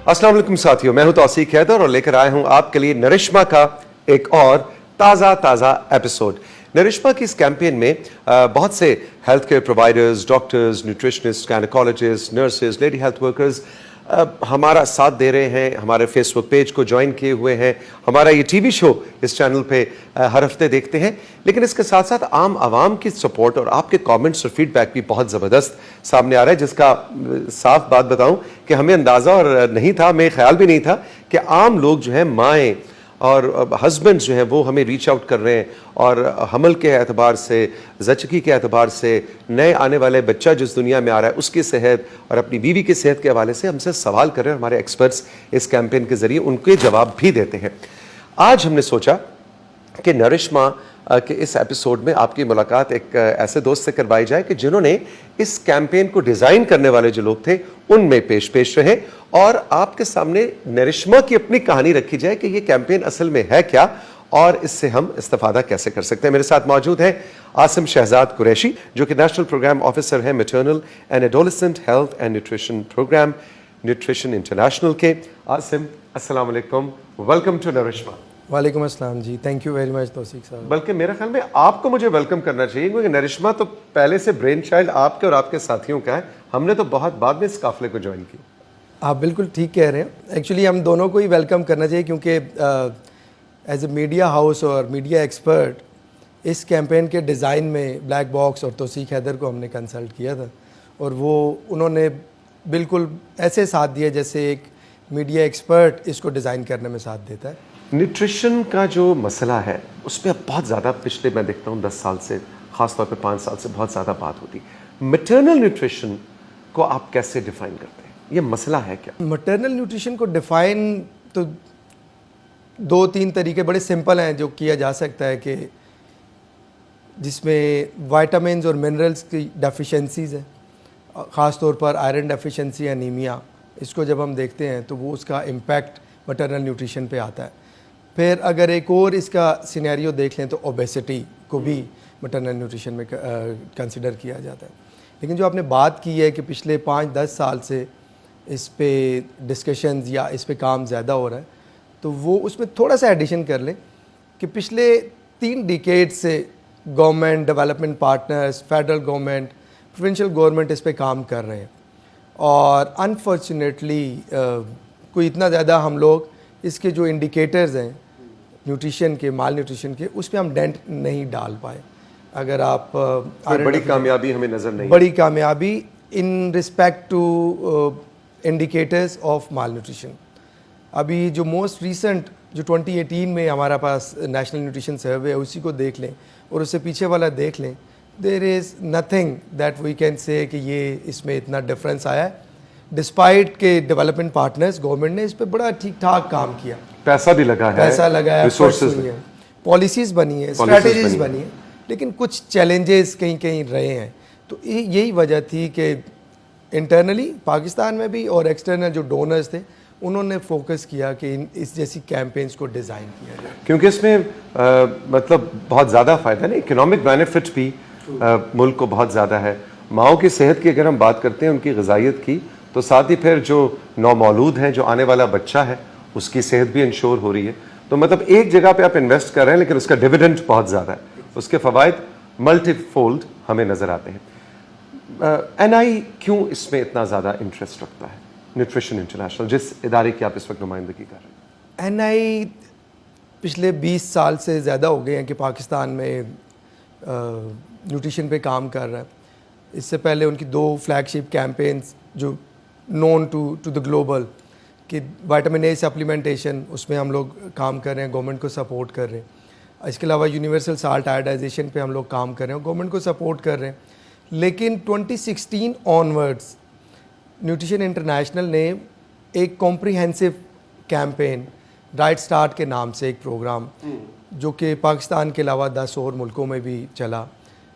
अस्सलाम वालेकुम साथियों, मैं हूं तौसीक हैदर और लेकर आया हूं आपके लिए नरिश्मा का एक और ताज़ा एपिसोड। नरिश्मा की इस कैंपेन में बहुत से health care providers, doctors, nutritionist, gynaecologist, nurses, lady health workers हमारा साथ दे रहे हैं, हमारे फेसबुक पेज को ज्वाइन किए हुए हैं, हमारा ये टीवी शो इस चैनल पे हर हफ्ते देखते हैं। लेकिन इसके साथ साथ आम आवाम की सपोर्ट और आपके कमेंट्स और फीडबैक भी बहुत ज़बरदस्त सामने आ रहा है, जिसका साफ बात बताऊं कि हमें अंदाज़ा और नहीं था, हमें ख्याल भी नहीं था कि आम लोग जो हैं, माएँ और हस्बैंड्स जो हैं वो हमें रीच आउट कर रहे हैं और हमल के एतबार से, ज़चगी के एतबार से, नए आने वाले बच्चा जिस दुनिया में आ रहा है उसकी सेहत और अपनी बीवी की सेहत के हवाले से हमसे सवाल कर रहे हैं। हमारे एक्सपर्ट्स इस कैंपेन के ज़रिए उनके जवाब भी देते हैं। आज हमने सोचा कि नरिश्मा के इस एपिसोड में आपकी मुलाकात एक ऐसे दोस्त से करवाई जाए कि जिन्होंने इस कैंपेन को डिज़ाइन करने वाले जो लोग थे उनमें पेश रहे और आपके सामने नरिश्मा की अपनी कहानी रखी जाए कि ये कैंपेन असल में है क्या और इससे हम इस्तेफादा कैसे कर सकते हैं। मेरे साथ मौजूद है आसिम शहजाद कुरैशी, जो कि नेशनल प्रोग्राम ऑफिसर हैं maternal and adolescent health and nutrition programme nutrition international के। आसिम, अस्सलाम वालेकुम, वेलकम टू नरिश्मा। वालेकुम अस्सलाम ji, thank you very much Tauseeq साहब। बल्कि मेरे ख्याल में आपको मुझे वेलकम करना चाहिए, क्योंकि नरिश्मा तो पहले से ब्रेन चाइल्ड आपके और आपके साथियों का है। हमने तो बहुत बाद में इस काफिले को ज्वाइन किया। आप बिल्कुल ठीक कह रहे हैं। एक्चुअली हम दोनों को ही वेलकम करना चाहिए, क्योंकि एज ए मीडिया हाउस और मीडिया एक्सपर्ट इस कैंपेन के डिज़ाइन में ब्लैक बॉक्स और तौसीक हैदर को हमने कंसल्ट किया था और उन्होंने बिल्कुल ऐसे साथ दिया जैसे एक मीडिया एक्सपर्ट इसको डिज़ाइन करने में साथ देता है। न्यूट्रिशन का जो मसला है उस पर बहुत ज़्यादा पिछले मैं देखता हूँ 10 साल से, ख़ासतौर पे 5 साल से बहुत ज़्यादा बात होती है। मैटरनल न्यूट्रिशन को आप कैसे डिफ़ाइन करते हैं, ये मसला है क्या? मैटरनल न्यूट्रिशन को डिफ़ाइन तो 2-3 तरीके बड़े सिंपल हैं जो किया जा सकता है, कि जिसमें वाइटामिन और मिनरल्स की डेफिशिएंसीज़ हैं, ख़ास तौर पर आयरन डेफिशिएंसी, एनीमिया। इसको जब हम देखते हैं तो वो उसका इम्पैक्ट मैटरनल न्यूट्रिशन पे आता है। फिर अगर एक और इसका सिनेरियो देख लें तो ओबेसिटी को भी मैटरनल न्यूट्रिशन में कंसिडर किया जाता है। लेकिन जो आपने बात की है कि पिछले 5-10 साल से इस पे डिस्कशंस या इस पे काम ज़्यादा हो रहा है, तो वो उसमें थोड़ा सा एडिशन कर लें कि पिछले 3 डिकेड से government, development partners, federal government, provincial government इस पे काम कर रहे हैं और अनफॉर्चुनेटली कोई इतना ज़्यादा हम लोग इसके जो इंडिकेटर्स हैं न्यूट्रिशन के, माल न्यूट्रिशन के, उस पर हम डेंट नहीं डाल पाए। अगर आप बड़ी कामयाबी हमें नज़र नहीं, बड़ी कामयाबी in respect to indicators of malnutrition. अभी जो मोस्ट रीसेंट जो 2018 में हमारा पास नेशनल न्यूट्रिशन सर्वे है, उसी को देख लें और उससे पीछे वाला देख लें, there is nothing that we can say कि ये इसमें इतना डिफरेंस आया है, डिस्पाइट के डेवलपमेंट पार्टनर्स, गवर्नमेंट ने इस पर बड़ा ठीक ठाक काम किया, पैसा भी लगा है, पैसा लगाया, रिसोर्सेज, पॉलिसीज़ बनी है, स्ट्रैटेजीज बनी है, लेकिन कुछ चैलेंजेस कहीं कहीं रहे हैं। तो यही वजह थी कि इंटरनली पाकिस्तान में भी और एक्सटर्नल जो डोनर्स थे उन्होंने फोकस किया कि इस जैसी कैंपेन्स को डिज़ाइन किया जाए, क्योंकि इसमें मतलब बहुत ज़्यादा फ़ायदा नहीं, इकोनॉमिक बेनिफिट भी मुल्क को बहुत ज़्यादा है। माओं की सेहत की अगर हम बात करते हैं, उनकी ग़िज़ाइयत की, तो साथ ही फिर जो नौमौलूद हैं, जो आने वाला बच्चा है, उसकी सेहत भी इंश्योर हो रही है। तो मतलब एक जगह पे आप इन्वेस्ट कर रहे हैं, लेकिन उसका डिविडेंड बहुत ज़्यादा है, उसके फ़वाइद मल्टीफोल्ड हमें नज़र आते हैं। NI क्यों इसमें इतना ज़्यादा इंटरेस्ट रखता है, न्यूट्रिशन इंटरनेशनल, जिस इदारे की आप इस वक्त नुमाइंदगी कर रहे हैं? NI पिछले 20 साल से ज़्यादा हो गए हैं कि पाकिस्तान में न्यूट्रिशन पे काम कर रहा है। इससे पहले उनकी 2 फ्लैगशिप कैंपेन्स जो नोन टू द ग्लोबल, कि विटामिन ए सप्लीमेंटेशन, उसमें हम लोग काम कर रहे हैं, गवर्नमेंट को सपोर्ट कर रहे हैं। इसके अलावा यूनिवर्सल साल्ट आयोडाइजेशन पे हम लोग काम कर रहे हैं, गवर्नमेंट को सपोर्ट कर रहे हैं। लेकिन 2016 ऑनवर्ड्स न्यूट्रिशन इंटरनेशनल ने एक कॉम्प्रिहेंसिव कैंपेन, राइट स्टार्ट के नाम से एक प्रोग्राम, जो कि पाकिस्तान के अलावा 10 और मुल्कों में भी चला,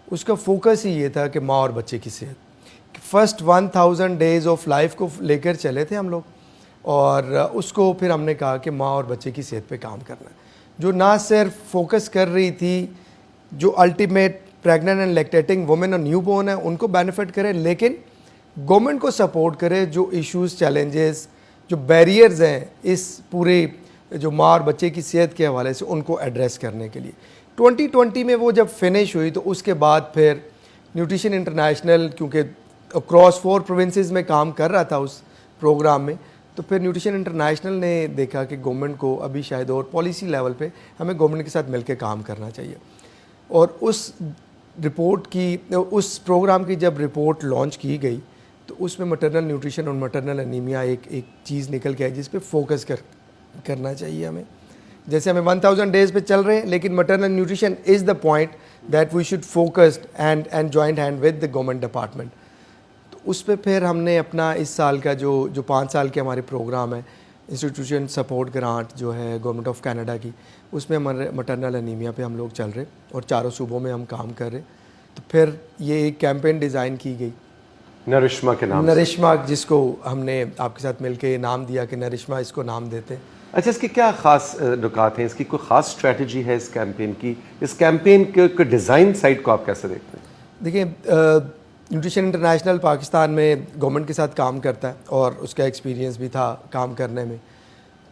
उसका फोकस ही ये था कि माँ और बच्चे की सेहत। फर्स्ट 1000 डेज़ ऑफ लाइफ को लेकर चले थे हम लोग और उसको फिर हमने कहा कि माँ और बच्चे की सेहत पे काम करना है, जो ना सिर्फ फोकस कर रही थी जो ultimate pregnant and lactating women और न्यू बॉर्न है उनको बेनिफिट करे, लेकिन गवर्नमेंट को सपोर्ट करे जो इश्यूज़, चैलेंजेस जो बैरियर्स हैं इस पूरे जो माँ और बच्चे की सेहत के हवाले से उनको एड्रेस करने के लिए। 2020 में वो जब फिनिश हुई तो उसके बाद फिर न्यूट्रिशन इंटरनेशनल, क्योंकि क्रॉस 4 प्रोविंसेस में काम कर रहा था उस प्रोग्राम में, तो फिर न्यूट्रिशन इंटरनेशनल ने देखा कि गवर्नमेंट को अभी शायद और पॉलिसी लेवल पे हमें गवर्नमेंट के साथ मिलकर काम करना चाहिए। और उस प्रोग्राम की जब रिपोर्ट लॉन्च की गई तो उसमें मैटरनल न्यूट्रिशन और मैटरनल एनीमिया एक चीज़ निकल के आई जिस पे फोकस करना चाहिए हमें। जैसे हमें 1000 डेज पे चल रहे हैं, लेकिन maternal nutrition is the point that we should focused and joint hand with the government department. तो उस पर फिर हमने अपना इस साल का जो 5 साल के हमारे प्रोग्राम है, इंस्टीट्यूशन सपोर्ट ग्रांट जो है गवर्नमेंट ऑफ कनाडा की, उसमें हमारे मैटरनल एनीमिया पे हम लोग चल रहे और 4 सूबों में हम काम कर रहे। तो फिर ये एक कैंपेन डिज़ाइन की गई नरिश्मा के नाम, नरिश्मा, जिसको हमने आपके साथ मिलके नाम दिया कि नरिश्मा इसको नाम देते हैं। अच्छा, इसके क्या खास नुकात हैं, इसकी कोई खास स्ट्रेटजी है इस कैंपेन की? इस कैंपेन के डिज़ाइन साइड को आप कैसे देखते हैं? देखिए, न्यूट्रिशन इंटरनेशनल पाकिस्तान में गवर्नमेंट के साथ काम करता है और उसका एक्सपीरियंस भी था काम करने में।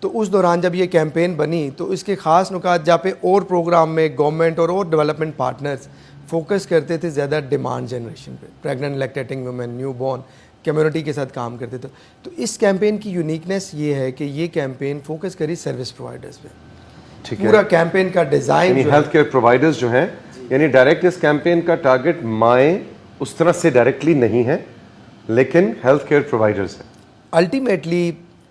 तो उस दौरान जब ये कैंपेन बनी तो इसके ख़ास नुकात जहाँ पे और प्रोग्राम में गवर्नमेंट और डेवलपमेंट पार्टनर्स फोकस करते थे ज़्यादा डिमांड जनरेशन पे, pregnant lactating women, new born community के साथ काम करते थे। तो इस कैंपेन की यूनिकनेस ये है कि ये कैंपेन फोकस करी सर्विस प्रोवाइडर्स पे। ठीक है, पूरा कैंपेन का डिज़ाइन हेल्थ केयर प्रोवाइडर्स जो हैं, यानी डायरेक्ट इस कैंपेन का टारगेट माएँ उस तरह से डायरेक्टली नहीं है, लेकिन हेल्थ केयर प्रोवाइडर्स हैं। अल्टीमेटली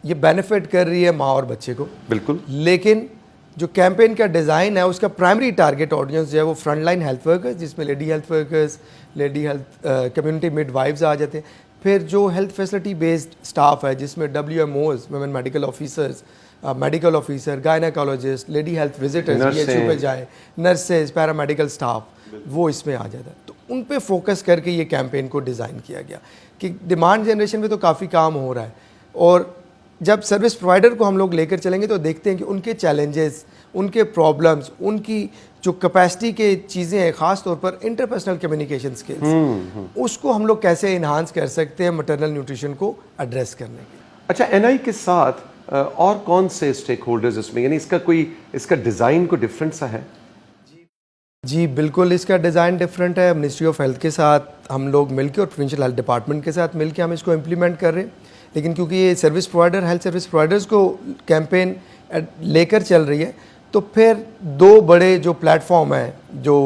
ये बेनिफिट कर रही है माँ और बच्चे को, बिल्कुल। लेकिन जो कैंपेन का डिज़ाइन है उसका प्राइमरी टारगेट ऑडियंस जो है वो फ्रंट लाइन हेल्थ वर्कर्स, जिसमें lady health workers, lady health community midwifes आ जाते हैं। फिर जो हेल्थ फैसिलिटी बेस्ड स्टाफ है जिसमें WMOs, women medical officers, medical officer, gynaecologist, lady health visitors BHU पे जाए, नर्सेज, पैरामेडिकल स्टाफ, वो इसमें आ जाता है। तो उन पे फोकस करके ये कैंपेन को डिज़ाइन किया गया कि डिमांड जनरेशन पे तो काफ़ी काम हो रहा है, और जब सर्विस प्रोवाइडर को हम लोग लेकर चलेंगे तो देखते हैं कि उनके चैलेंजेस, उनके प्रॉब्लम्स, उनकी जो कैपेसिटी के चीज़ें हैं, ख़ास तौर पर इंटरपर्सनल कम्युनिकेशन स्किल्स, उसको हम लोग कैसे इन्हांस कर सकते हैं मैटरनल न्यूट्रिशन को एड्रेस करने के। अच्छा, NI के साथ और कौन से स्टेक होल्डर्स इसमें, यानी इसका डिज़ाइन को डिफरेंट सा है? जी बिल्कुल, इसका डिज़ाइन डिफरेंट है। मिनिस्ट्री ऑफ हेल्थ के साथ हम लोग मिलकर और प्रोविंशियल हेल्थ डिपार्टमेंट के साथ मिलकर हम इसको इम्प्लीमेंट कर रहे हैं। लेकिन क्योंकि ये service provider, health service providers को कैंपेन लेकर चल रही है, तो फिर 2 बड़े जो प्लेटफॉर्म हैं जो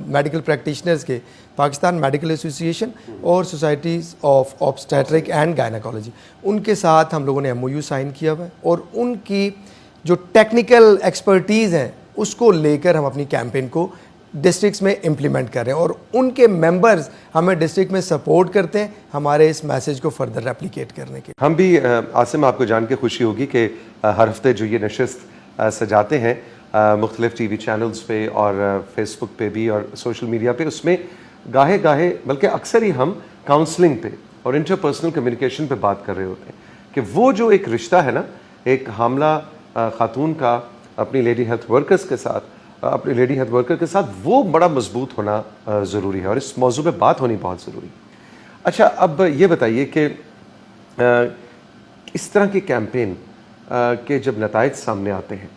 मेडिकल प्रैक्टिशनर्स के, पाकिस्तान मेडिकल एसोसिएशन और societies of obstetric and gynaecology, उनके साथ हम लोगों ने MOU साइन किया हुआ है, और उनकी जो टेक्निकल एक्सपर्टीज़ हैं उसको लेकर हम अपनी कैंपेन को डिस्ट्रिक्ट्स में इम्प्लीमेंट कर रहे हैं, और उनके मेंबर्स हमें डिस्ट्रिक्ट में सपोर्ट करते हैं हमारे इस मैसेज को फर्दर रेप्लिकेट करने के। हम भी आसिम, आपको जान के खुशी होगी कि हर हफ्ते जो ये नशिस्त सजाते हैं मुख्तलिफ TV चैनल्स पे और फेसबुक पे भी और सोशल मीडिया पे, उसमें गाहे बल्कि अक्सर ही हम काउंसलिंग पे और इंटरपर्सनल कम्युनिकेशन पे बात कर रहे होते हैं कि वो जो एक रिश्ता है ना, एक हामला खातून का अपनी लेडी हेल्थ वर्कर्स के साथ, अपने लेडी हेल्थ वर्कर के साथ, वो बड़ा मजबूत होना ज़रूरी है, और इस मौजू पे बात होनी बहुत ज़रूरी है। अच्छा, अब ये बताइए कि इस तरह के कैंपेन के जब नताइज सामने आते हैं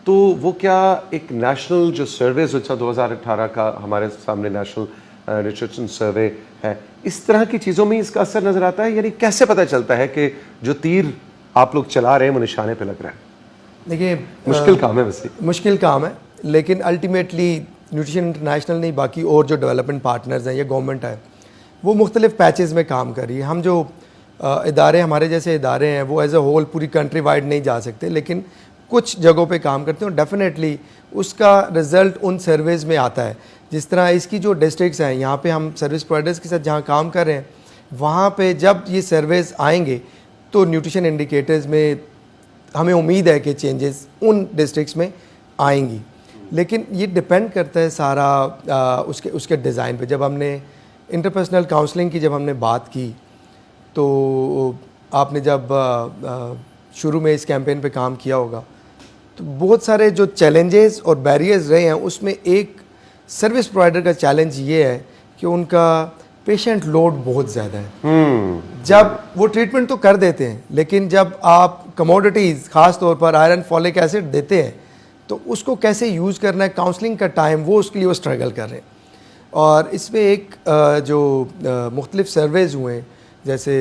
तो वो क्या एक नेशनल जो सर्वे जो 2018 का हमारे सामने नेशनल न्यूट्रिशन सर्वे है, इस तरह की चीज़ों में इसका असर नज़र आता है? यानी कैसे पता चलता है कि जो तीर आप लोग चला रहे हैं वो निशाने पे लग रहा है? देखिए, मुश्किल काम है, वैसे मुश्किल काम है, लेकिन अल्टीमेटली न्यूट्रिशन इंटरनेशनल नहीं, बाकी और जो डेवलपमेंट पार्टनर्स हैं या गवर्नमेंट है, वो मुख्तलिफ पैचेस में काम कर रही है। हम जो इदारे, हमारे जैसे इदारे हैं, वो एज ए होल पूरी कंट्री वाइड नहीं जा सकते, लेकिन कुछ जगहों पे काम करते हैं, और डेफिनेटली उसका रिज़ल्ट उन सर्वेज़ में आता है। जिस तरह इसकी जो डिस्ट्रिक्ट्स हैं, यहाँ पे हम सर्विस प्रोवाइडर्स के साथ जहाँ काम कर रहे हैं, वहाँ पे जब ये सर्वेज़ आएंगे तो न्यूट्रिशन इंडिकेटर्स में हमें उम्मीद है कि चेंजेस उन डिस्ट्रिक्ट्स में आएंगी। लेकिन ये डिपेंड करता है सारा उसके डिज़ाइन पे। जब हमने इंटरपर्सनल काउंसलिंग की जब हमने बात की, तो आपने जब शुरू में इस कैंपेन पे काम किया होगा, तो बहुत सारे जो चैलेंजेस और बैरियर्स रहे हैं, उसमें एक सर्विस प्रोवाइडर का चैलेंज ये है कि उनका पेशेंट लोड बहुत ज़्यादा है। जब वो ट्रीटमेंट तो कर देते हैं, लेकिन जब आप कमोडिटीज़ ख़ास तौर पर आयरन फॉलिक एसिड देते हैं तो उसको कैसे यूज़ करना है, काउंसलिंग का टाइम, वो उसके लिए वो स्ट्रगल कर रहे हैं। और इसमें एक जो मुख्तलिफ सर्वेज़ हुए हैं, जैसे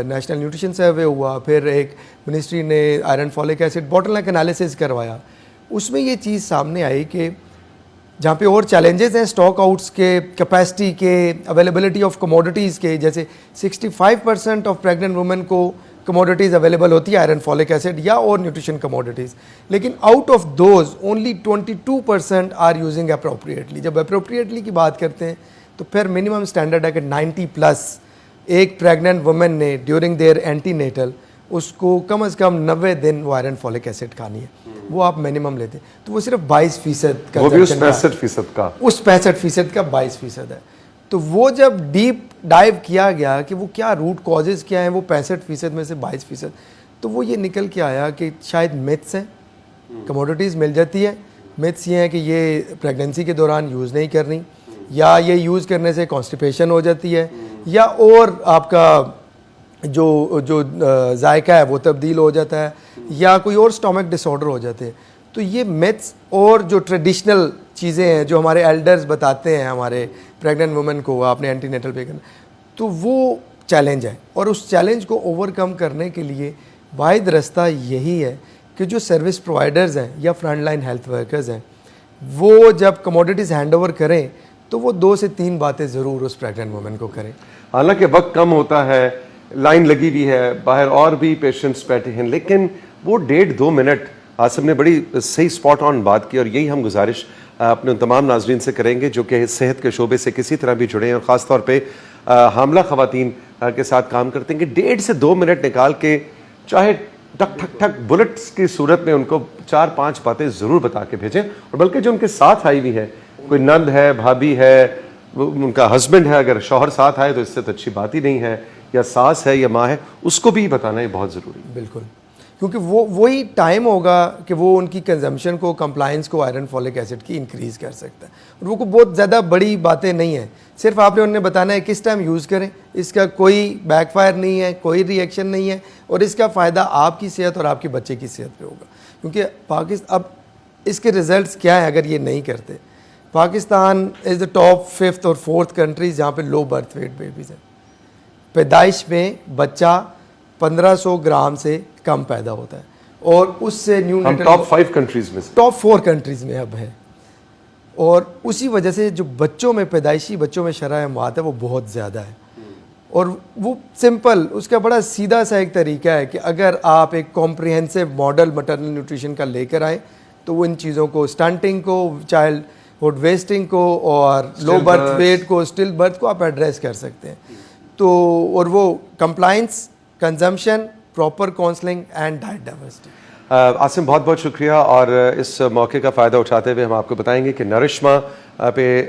नेशनल न्यूट्रिशन सर्वे हुआ, फिर एक मिनिस्ट्री ने iron folic acid bottleneck analysis करवाया, उसमें ये चीज़ सामने आई कि जहाँ पे और चैलेंजेस हैं स्टॉक आउट्स के, कैपेसिटी के, अवेलेबिलिटी ऑफ कमोडिटीज़ के, जैसे 65% ऑफ प्रेग्नेंट वुमेन को कमोडिटीज़ अवेलेबल होती है आयरन फॉलिक एसिड या और न्यूट्रिशन कमोडिटीज़, लेकिन out of those only 22% are using appropriately. जब अप्रोप्रिएटली की बात करते हैं तो फिर मिनिमम स्टैंडर्ड है कि 90+ एक प्रेग्नेंट वुमेन ने ड्यूरिंग देयर एंटीनेटल उसको कम से कम 90 दिन वो आयरन फॉलिक एसिड खानी है, वो आप मिनिमम लेते हैं तो वो सिर्फ 22% का, वो भी उस 65% का, उस 65% का 22% है। तो वो जब डीप डाइव किया गया कि वो क्या रूट कॉजेज़ क्या हैं, वो 65% में से 22%, तो वो ये निकल के आया कि शायद मिथ्स हैं, कमोडिटीज़ मिल जाती है, मिथ्स ये हैं कि ये प्रेगनेंसी के दौरान यूज़ नहीं करनी, या ये यूज़ करने से कॉन्स्टिपेशन हो जाती है, या और आपका जो जायका है वो तब्दील हो जाता है, या कोई और स्टोमक डिसऑर्डर हो जाते हैं। तो ये मिथ्स और जो ट्रेडिशनल चीज़ें हैं जो हमारे एल्डर्स बताते हैं हमारे प्रेग्नेंट वुमेन को, आपने एंटीनेटल पे करना, तो वो चैलेंज है। और उस चैलेंज को ओवरकम करने के लिए वाहिद रास्ता यही है कि जो सर्विस प्रोवाइडर्स हैं या फ्रंट लाइन हेल्थ वर्कर्स हैं, वो जब कमोडिटीज़ हैंड ओवर करें तो वो 2 से 3 बातें ज़रूर उस प्रेग्नेंट वुमेन को करें। हालांकि वक्त कम होता है, लाइन लगी हुई है, बाहर और भी पेशेंट्स बैठे हैं, लेकिन वो 1.5-2 मिनट आसिम ने बड़ी सही स्पॉट ऑन बात की, और यही हम गुजारिश अपने तमाम नाजरीन से करेंगे जो कि सेहत के शोबे से किसी तरह भी जुड़े हैं और ख़ास तौर पे हामला ख़वातीन के साथ काम करते हैं, कि 1.5 से 2 मिनट निकाल के चाहे टक ठक ठक बुलेट्स की सूरत में उनको 4-5 बातें ज़रूर बता के भेजें। और बल्कि जो उनके साथ आई हुई है, कोई नंद है, भाभी है, उनका हस्बैंड है, अगर शौहर साथ आए तो इससे तो अच्छी बात ही नहीं है, या सास है या माँ है, उसको भी बताना ये बहुत ज़रूरी है। बिल्कुल, क्योंकि वो वही टाइम होगा कि वो उनकी कंजम्पशन को, कंप्लाइंस को आयरन फॉलिक एसिड की इंक्रीज़ कर सकता है। और वो को बहुत ज़्यादा बड़ी बातें नहीं हैं, सिर्फ आपने उन्हें बताना है किस टाइम यूज़ करें, इसका कोई बैकफायर नहीं है, कोई रिएक्शन नहीं है, और इसका फ़ायदा आपकी सेहत और आपके बच्चे की सेहत पे होगा। क्योंकि पाकिस्तान अब इसके रिज़ल्ट्स क्या हैं अगर ये नहीं करते। Pakistan is the top 5th और 4th कंट्रीज़ जहाँ पे लो बर्थ वेट बेबीज़ हैं। पैदाइश में बच्चा 1500 ग्राम से कम पैदा होता है, और उससे न्यू हम टॉप 5 कंट्रीज़ में से टॉप 4 कंट्रीज़ में अब है। और उसी वजह से जो बच्चों में, पैदाइशी बच्चों में शरह मौत है वो बहुत ज़्यादा है। और वो सिंपल, उसका बड़ा सीधा सा एक तरीका है कि अगर आप एक कॉम्प्रिहेंसिव मॉडल मैटरनल न्यूट्रिशन का लेकर आए तो वो इन चीज़ों को, स्टंटिंग को, चाइल्ड हुड वेस्टिंग को, और लो बर्थ वेट को, स्टिल बर्थ को आप एड्रेस कर सकते हैं। तो और वो compliance, consumption, proper counselling and diet diversity. Asim बहुत बहुत शुक्रिया। और इस मौके का फ़ायदा उठाते हुए हम आपको बताएंगे कि नरिश्मा पे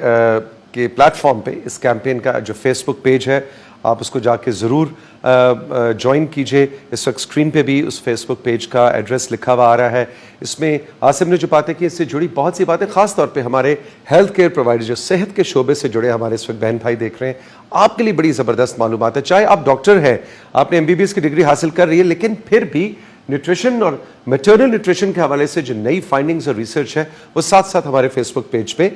के प्लेटफॉर्म पे इस कैंपेन का जो फेसबुक पेज है, आप उसको जाके ज़रूर ज्वाइन कीजिए। इस वक्त स्क्रीन पे भी उस फेसबुक पेज का एड्रेस लिखा हुआ आ रहा है। इसमें आसिम ने जो बातें की, इससे जुड़ी बहुत सी बातें, ख़ास तौर पे हमारे हेल्थ केयर प्रोवाइडर जो सेहत के शोबे से जुड़े हमारे इस वक्त बहन भाई देख रहे हैं, आपके लिए बड़ी ज़बरदस्त मालूमात है। चाहे आप डॉक्टर हैं, आपने MBBS की डिग्री हासिल कर रही है, लेकिन फिर भी न्यूट्रिशन और मैटरनल न्यूट्रिशन के हवाले से जो नई फाइंडिंग्स और रिसर्च है वो साथ साथ हमारे फेसबुक पेज पे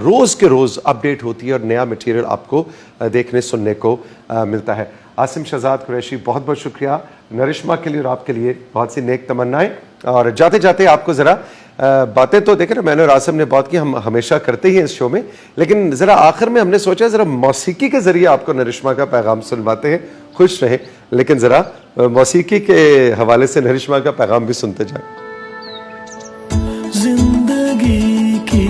रोज़ के रोज़ अपडेट होती है और नया मटेरियल आपको देखने सुनने को मिलता है। आसिम शहजाद कुरैशी, बहुत बहुत शुक्रिया नरिश्मा के लिए और आपके लिए बहुत सी नेक तमन्नाएं। और जाते जाते आपको ज़रा बातें तो देखें ना, मैंने और आसिम ने बहुत की, हम हमेशा करते ही हैं इस शो में, लेकिन ज़रा आखिर में हमने सोचा ज़रा मौसीकी के ज़रिए आपको नरिश्मा का पैगाम सुनवाते हैं। खुश रहें, लेकिन ज़रा मौसीकी के हवाले से नरिश्मा का पैगाम भी सुनते जाएं। जिंदगी की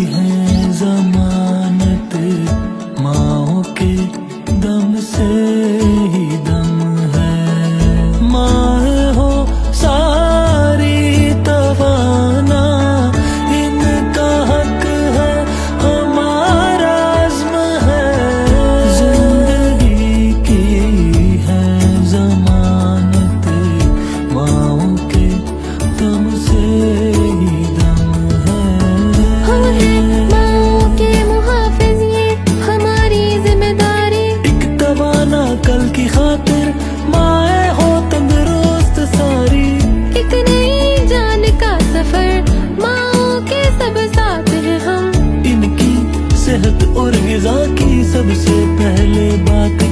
है ज़मानत, माँओं के दम से ही दम है। माँ हो सारी तवाना, इनका हक है, हमारा अज़्म है। जिंदगी की है ज़मानत, माँओं के दम से ही दम है। माँओं के मुहाफ़िज़, ये हमारी जिम्मेदारी सेहत और ग़िज़ा की सबसे पहले बात